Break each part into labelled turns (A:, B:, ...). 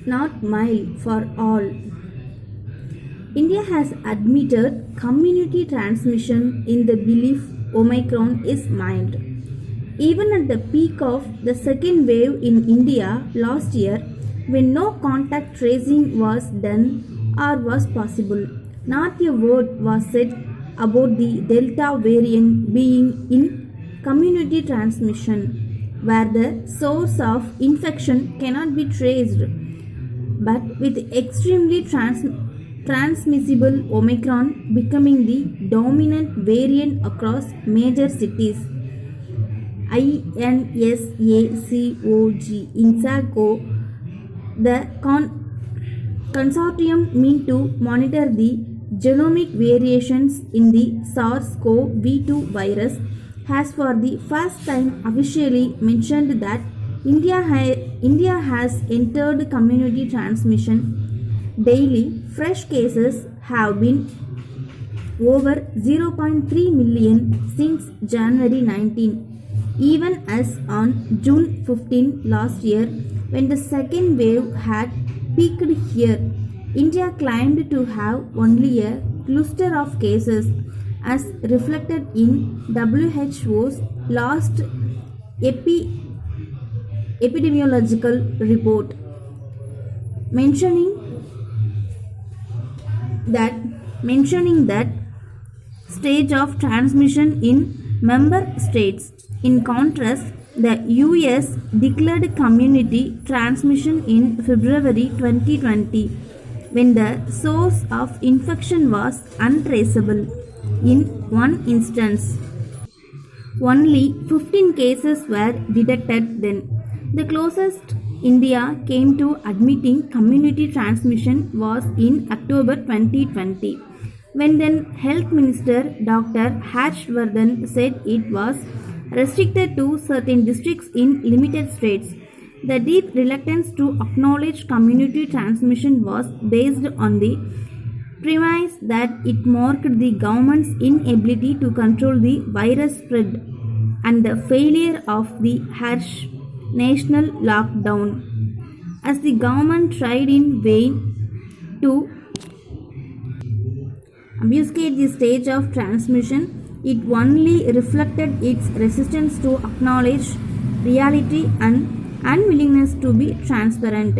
A: not mild for all. India has admitted community transmission in the belief Omicron is mild. Even at the peak of the second wave in India last year, when no contact tracing was done or was possible, not a word was said about the Delta variant being in community transmission, where the source of infection cannot be traced. But with extremely transmissible Omicron becoming the dominant variant across major cities, INSACOG, the consortium mean to monitor the genomic variations in the SARS-CoV-2 virus has for the first time officially mentioned that India has entered community transmission. Daily fresh cases have been over 0.3 million since January 19, even as on June 15 last year, when the second wave had peaked here. India claimed to have only a cluster of cases, as reflected in WHO's last epidemiological report, mentioning that stage of transmission in member states. In contrast, the US declared community transmission in February 2020 when the source of infection was untraceable. In one instance, only 15 cases were detected then. The closest India came to admitting community transmission was in October 2020, when then Health Minister Dr. Harshvardhan said it was restricted to certain districts in limited states. The deep reluctance to acknowledge community transmission was based on the premise that it marked the government's inability to control the virus spread and the failure of the harsh national lockdown. As the government tried in vain to obfuscate the stage of transmission, it only reflected its resistance to acknowledge reality and unwillingness to be transparent.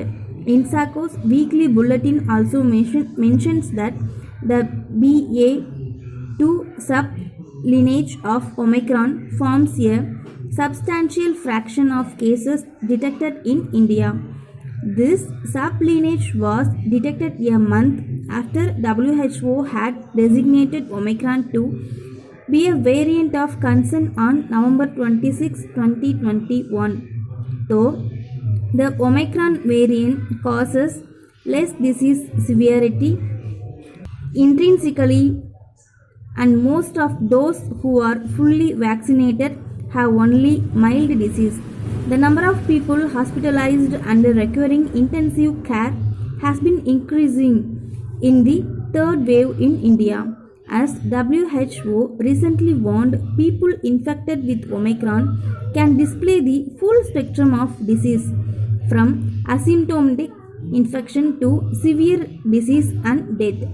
A: INSACO's weekly bulletin also mentions that the BA2 sublineage of Omicron forms a substantial fraction of cases detected in India. This sublineage was detected a month after WHO had designated Omicron to be a variant of concern on November 26, 2021. Though the Omicron variant causes less disease severity intrinsically, and most of those who are fully vaccinated have only mild disease. The number of people hospitalized and requiring intensive care has been increasing in the third wave in India, as WHO recently warned people infected with Omicron can display the full spectrum of disease, from asymptomatic infection to severe disease and death.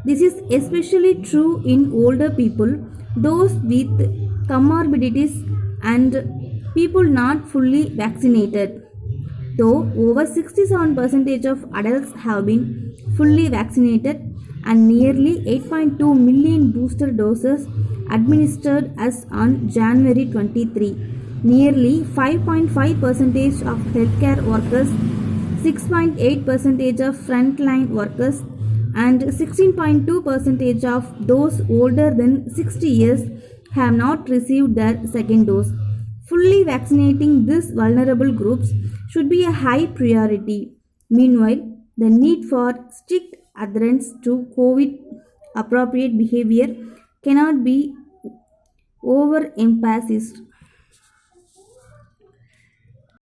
A: This is especially true in older people, those with comorbidities, and people not fully vaccinated. Though over 67% of adults have been fully vaccinated and nearly 8.2 million booster doses administered as on January 23, nearly 5.5% of healthcare workers, 6.8% of frontline workers, and 16.2% of those older than 60 years have not received their second dose. Fully vaccinating these vulnerable groups should be a high priority. Meanwhile, the need for strict adherence to COVID appropriate behavior cannot be overemphasized.